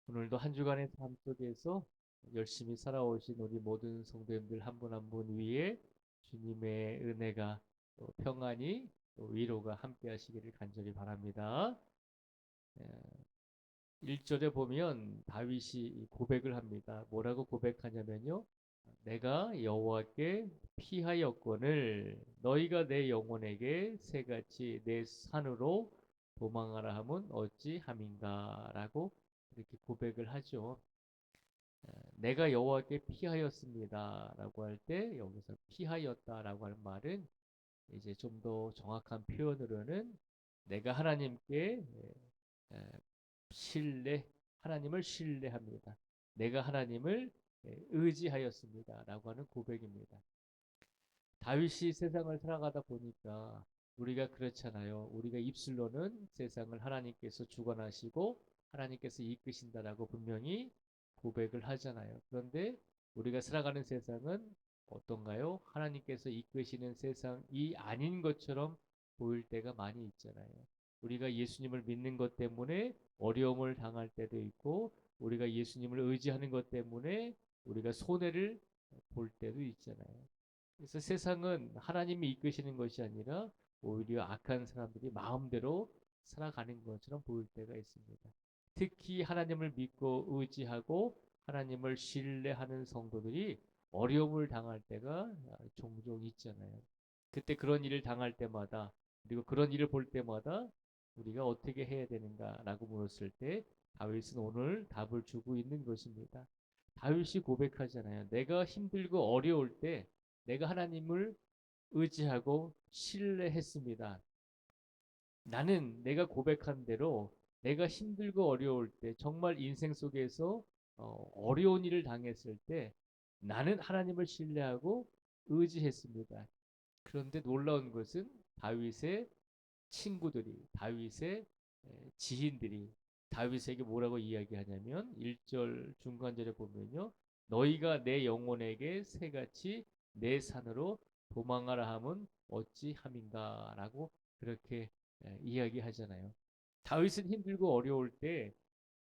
오늘도 한 주간의 삶 속에서 열심히 살아오신 우리 모든 성도님들 한 분 한 분 위에 주님의 은혜가 또 평안이 또 위로가 함께 하시기를 간절히 바랍니다. 1절에 보면 다윗이 고백을 합니다. 뭐라고 고백하냐면요. 내가 여호와께 피하였거늘 너희가 내 영혼에게 새같이 내 산으로 도망하라 함은 어찌 함인가라고 이렇게 고백을 하죠. 내가 여호와께 피하였습니다라고 할 때 여기서 피하였다라고 하는 말은 이제 좀 더 정확한 표현으로는 내가 하나님께 신뢰 하나님을 신뢰합니다. 내가 하나님을 의지하였습니다라고 하는 고백입니다. 다윗이 세상을 살아가다 보니까 우리가 그렇잖아요. 우리가 입술로는 세상을 하나님께서 주관하시고 하나님께서 이끄신다라고 분명히 고백을 하잖아요. 그런데 우리가 살아가는 세상은 어떤가요? 하나님께서 이끄시는 세상이 아닌 것처럼 보일 때가 많이 있잖아요. 우리가 예수님을 믿는 것 때문에 어려움을 당할 때도 있고, 우리가 예수님을 의지하는 것 때문에 우리가 손해를 볼 때도 있잖아요. 그래서 세상은 하나님이 이끄시는 것이 아니라 오히려 악한 사람들이 마음대로 살아가는 것처럼 보일 때가 있습니다. 특히 하나님을 믿고 의지하고 하나님을 신뢰하는 성도들이 어려움을 당할 때가 종종 있잖아요. 그때 그런 일을 당할 때마다 그리고 그런 일을 볼 때마다 우리가 어떻게 해야 되는가라고 물었을 때 다윗은 오늘 답을 주고 있는 것입니다. 다윗이 고백하잖아요. 내가 힘들고 어려울 때 내가 하나님을 의지하고 신뢰했습니다. 나는 내가 고백한 대로 내가 힘들고 어려울 때 정말 인생 속에서 어려운 일을 당했을 때 나는 하나님을 신뢰하고 의지했습니다. 그런데 놀라운 것은 다윗의 친구들이 다윗의 지인들이 다윗에게 뭐라고 이야기하냐면 1절 중간절에 보면요. 너희가 내 영혼에게 새같이 내 산으로 도망하라 함은 어찌 함인가라고 그렇게 이야기하잖아요. 다윗은 힘들고 어려울 때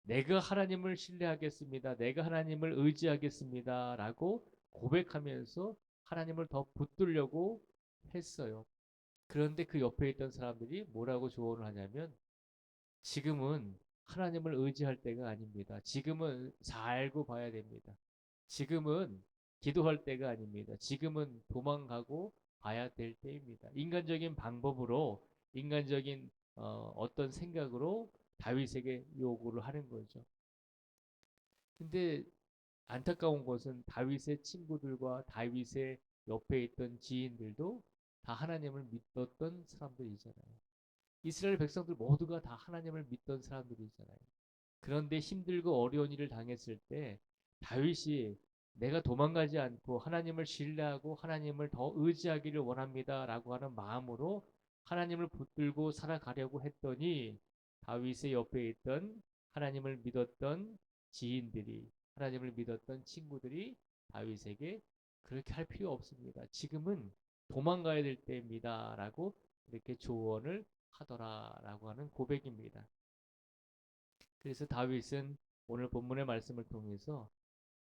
내가 하나님을 신뢰하겠습니다. 내가 하나님을 의지하겠습니다라고 고백하면서 하나님을 더 붙들려고 했어요. 그런데 그 옆에 있던 사람들이 뭐라고 조언을 하냐면 지금은 하나님을 의지할 때가 아닙니다. 지금은 살고 봐야 됩니다. 지금은 기도할 때가 아닙니다. 지금은 도망가고 봐야 될 때입니다. 인간적인 방법으로 인간적인 어떤 생각으로 다윗에게 요구를 하는 거죠. 근데 안타까운 것은 다윗의 친구들과 다윗의 옆에 있던 지인들도 다 하나님을 믿었던 사람들이잖아요. 이스라엘 백성들 모두가 다 하나님을 믿던 사람들이잖아요. 그런데 힘들고 어려운 일을 당했을 때 다윗이 내가 도망가지 않고 하나님을 신뢰하고 하나님을 더 의지하기를 원합니다라고 하는 마음으로 하나님을 붙들고 살아가려고 했더니 다윗의 옆에 있던 하나님을 믿었던 지인들이 하나님을 믿었던 친구들이 다윗에게 그렇게 할 필요 없습니다. 지금은 도망가야 될 때입니다라고 이렇게 조언을 하더라라고 하는 고백입니다. 그래서 다윗은 오늘 본문의 말씀을 통해서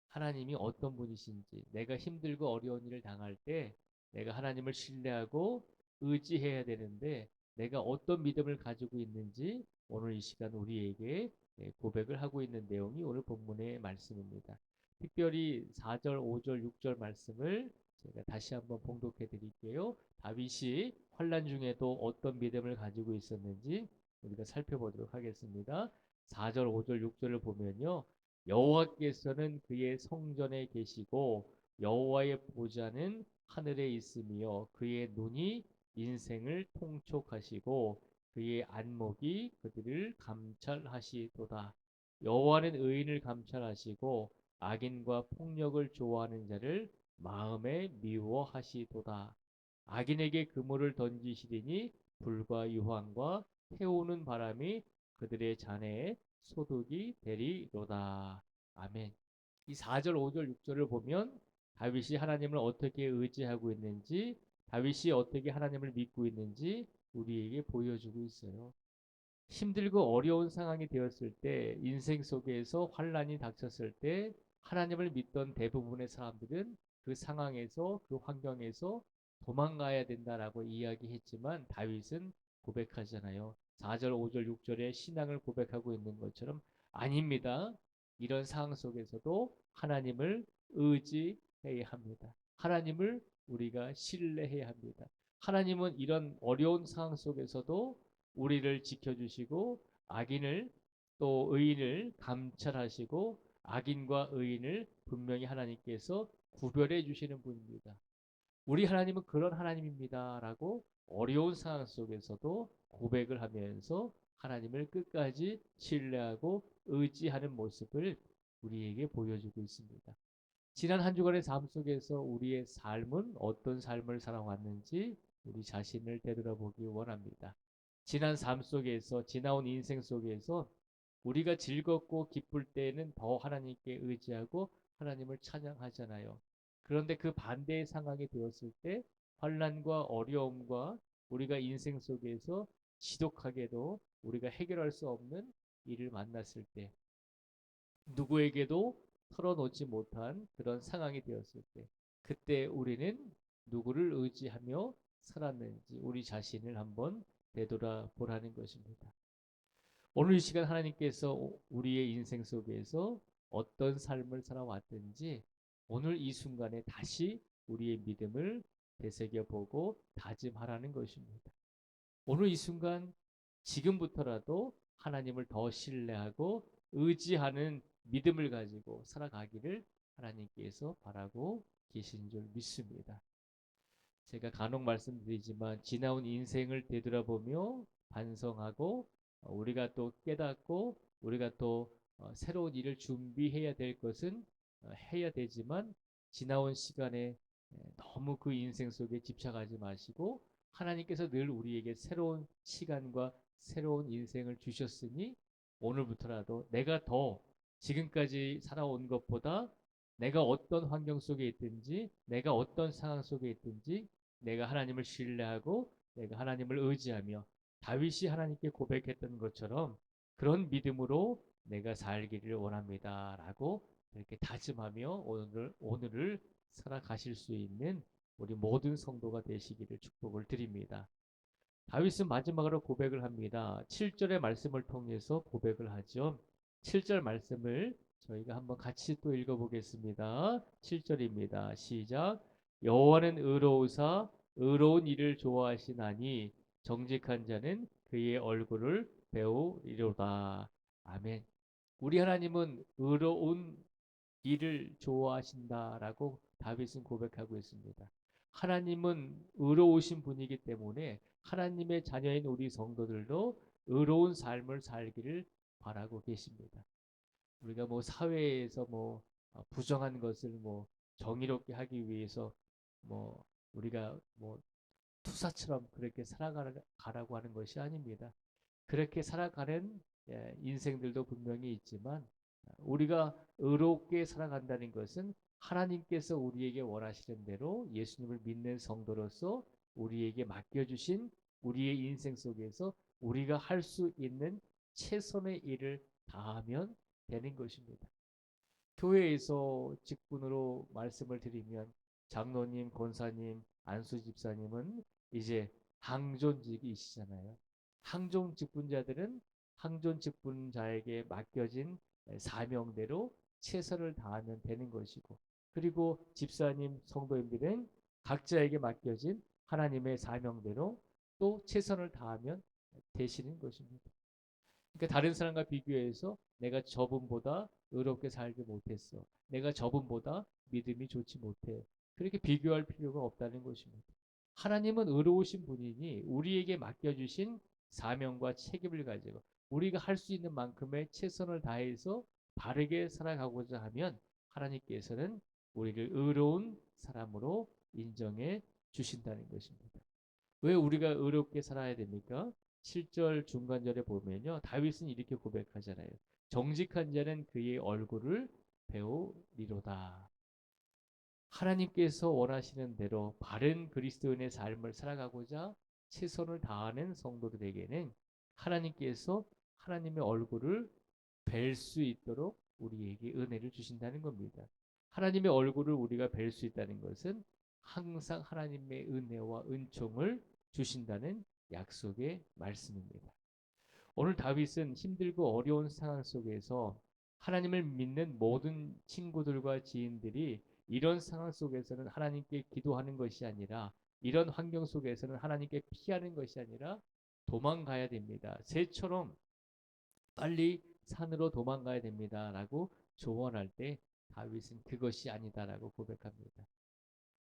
하나님이 어떤 분이신지, 내가 힘들고 어려운 일을 당할 때 내가 하나님을 신뢰하고 의지해야 되는데 내가 어떤 믿음을 가지고 있는지 오늘 이 시간 우리에게 고백을 하고 있는 내용이 오늘 본문의 말씀입니다. 특별히 4절, 5절, 6절 말씀을 제가 다시 한번 봉독해 드릴게요. 다윗이 환난 중에도 어떤 믿음을 가지고 있었는지 우리가 살펴보도록 하겠습니다. 4절, 5절, 6절을 보면요. 여호와께서는 그의 성전에 계시고 여호와의 보좌는 하늘에 있으며 그의 눈이 인생을 통촉하시고 그의 안목이 그들을 감찰하시도다. 여호와는 의인을 감찰하시고 악인과 폭력을 좋아하는 자를 마음에 미워하시도다. 악인에게 그물을 던지시리니 불과 유황과 태우는 바람이 그들의 잔해에 소득이 되리로다. 아멘. 이 4절, 5절, 6절을 보면 다윗이 하나님을 어떻게 의지하고 있는지, 다윗이 어떻게 하나님을 믿고 있는지 우리에게 보여주고 있어요. 힘들고 어려운 상황이 되었을 때, 인생 속에서 환란이 닥쳤을 때 하나님을 믿던 대부분의 사람들은 그 상황에서, 그 환경에서 도망가야 된다라고 이야기했지만, 다윗은 고백하잖아요. 4절, 5절, 6절에 신앙을 고백하고 있는 것처럼, 아닙니다. 이런 상황 속에서도 하나님을 의지해야 합니다. 하나님을 우리가 신뢰해야 합니다. 하나님은 이런 어려운 상황 속에서도 우리를 지켜주시고, 악인을, 또 의인을 감찰하시고, 악인과 의인을 분명히 하나님께서 구별해 주시는 분입니다. 우리 하나님은 그런 하나님입니다 라고 어려운 상황 속에서도 고백을 하면서 하나님을 끝까지 신뢰하고 의지하는 모습을 우리에게 보여주고 있습니다. 지난 한 주간의 삶 속에서 우리의 삶은 어떤 삶을 살아왔는지 우리 자신을 되돌아보기 원합니다. 지난 삶 속에서, 지나온 인생 속에서 우리가 즐겁고 기쁠 때에는 더 하나님께 의지하고 하나님을 찬양하잖아요. 그런데 그 반대의 상황이 되었을 때, 환난과 어려움과 우리가 인생 속에서 지독하게도 우리가 해결할 수 없는 일을 만났을 때, 누구에게도 털어놓지 못한 그런 상황이 되었을 때, 그때 우리는 누구를 의지하며 살았는지 우리 자신을 한번 되돌아보라는 것입니다. 오늘 이 시간 하나님께서 우리의 인생 속에서 어떤 삶을 살아왔든지 오늘 이 순간에 다시 우리의 믿음을 되새겨보고 다짐하라는 것입니다. 오늘 이 순간, 지금부터라도 하나님을 더 신뢰하고 의지하는 믿음을 가지고 살아가기를 하나님께서 바라고 계신 줄 믿습니다. 제가 간혹 말씀드리지만, 지나온 인생을 되돌아보며 반성하고 우리가 또 깨닫고 우리가 또 새로운 일을 준비해야 될 것은 해야 되지만, 지나온 시간에 너무 그 인생 속에 집착하지 마시고, 하나님께서 늘 우리에게 새로운 시간과 새로운 인생을 주셨으니 오늘부터라도 내가 더 지금까지 살아온 것보다, 내가 어떤 환경 속에 있든지, 내가 어떤 상황 속에 있든지, 내가 하나님을 신뢰하고 내가 하나님을 의지하며 다윗이 하나님께 고백했던 것처럼 그런 믿음으로 내가 살기를 원합니다 라고 이렇게 다짐하며 오늘을 살아가실 수 있는 우리 모든 성도가 되시기를 축복을 드립니다. 다윗은 마지막으로 고백을 합니다. 7절의 말씀을 통해서 고백을 하죠. 7절 말씀을 저희가 한번 같이 또 읽어보겠습니다. 7절입니다. 시작. 여호와는 의로우사 의로운 일을 좋아하시나니 정직한 자는 그의 얼굴을 배우리로다. 아멘. 우리 하나님은 의로운 일을 좋아하신다라고 다윗은 고백하고 있습니다. 하나님은 의로우신 분이기 때문에 하나님의 자녀인 우리 성도들도 의로운 삶을 살기를 바라고 계십니다. 우리가 뭐 사회에서 뭐 부정한 것을 뭐 정의롭게 하기 위해서 뭐 우리가 뭐 투사처럼 그렇게 살아가라고 하는 것이 아닙니다. 그렇게 살아가는 인생들도 분명히 있지만, 우리가 의롭게 살아간다는 것은 하나님께서 우리에게 원하시는 대로 예수님을 믿는 성도로서 우리에게 맡겨주신 우리의 인생 속에서 우리가 할 수 있는 최선의 일을 다하면 되는 것입니다. 교회에서 직분으로 말씀을 드리면, 장로님, 권사님, 안수 집사님은 이제 항존직이시잖아요. 항존 직분자들은 항존 직분자에게 맡겨진 사명대로 최선을 다하면 되는 것이고, 그리고 집사님, 성도님들은 각자에게 맡겨진 하나님의 사명대로 또 최선을 다하면 되시는 것입니다. 그러니까 다른 사람과 비교해서 내가 저분보다 의롭게 살지 못했어, 내가 저분보다 믿음이 좋지 못해, 그렇게 비교할 필요가 없다는 것입니다. 하나님은 의로우신 분이니 우리에게 맡겨주신 사명과 책임을 가지고 우리가 할 수 있는 만큼의 최선을 다해서 바르게 살아가고자 하면 하나님께서는 우리를 의로운 사람으로 인정해 주신다는 것입니다. 왜 우리가 의롭게 살아야 됩니까? 7절 중간절에 보면요, 다윗은 이렇게 고백하잖아요. 정직한 자는 그의 얼굴을 배우리로다. 하나님께서 원하시는 대로 바른 그리스도인의 삶을 살아가고자 최선을 다하는 성도들에게는 하나님께서 하나님의 얼굴을 뵐 수 있도록 우리에게 은혜를 주신다는 겁니다. 하나님의 얼굴을 우리가 뵐 수 있다는 것은 항상 하나님의 은혜와 은총을 주신다는 약속의 말씀입니다. 오늘 다윗은 힘들고 어려운 상황 속에서 하나님을 믿는 모든 친구들과 지인들이 이런 상황 속에서는 하나님께 기도하는 것이 아니라, 이런 환경 속에서는 하나님께 피하는 것이 아니라 도망가야 됩니다. 새처럼 빨리 산으로 도망가야 됩니다. 라고 조언할 때 다윗은 그것이 아니다라고 고백합니다.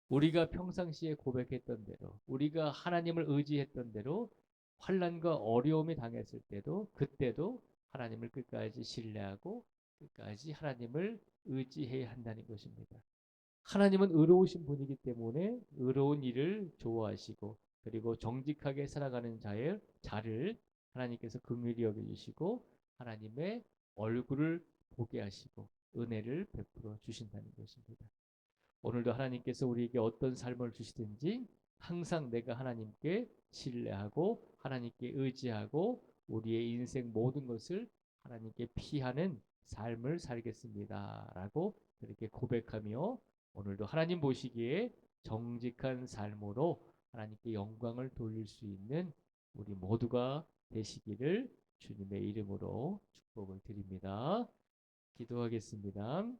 우리가 평상시에 고백했던 대로, 우리가 하나님을 의지했던 대로 환난과 어려움이 당했을 때도, 그때도 하나님을 끝까지 신뢰하고 끝까지 하나님을 의지해야 한다는 것입니다. 하나님은 의로우신 분이기 때문에 의로운 일을 좋아하시고, 그리고 정직하게 살아가는 자를 하나님께서 긍휼히 여겨주시고 하나님의 얼굴을 보게 하시고 은혜를 베풀어 주신다는 것입니다. 오늘도 하나님께서 우리에게 어떤 삶을 주시든지 항상 내가 하나님께 신뢰하고 하나님께 의지하고 우리의 인생 모든 것을 하나님께 피하는 삶을 살겠습니다. 라고 그렇게 고백하며 오늘도 하나님 보시기에 정직한 삶으로 하나님께 영광을 돌릴 수 있는 우리 모두가 되시기를 주님의 이름으로 축복을 드립니다. 기도하겠습니다.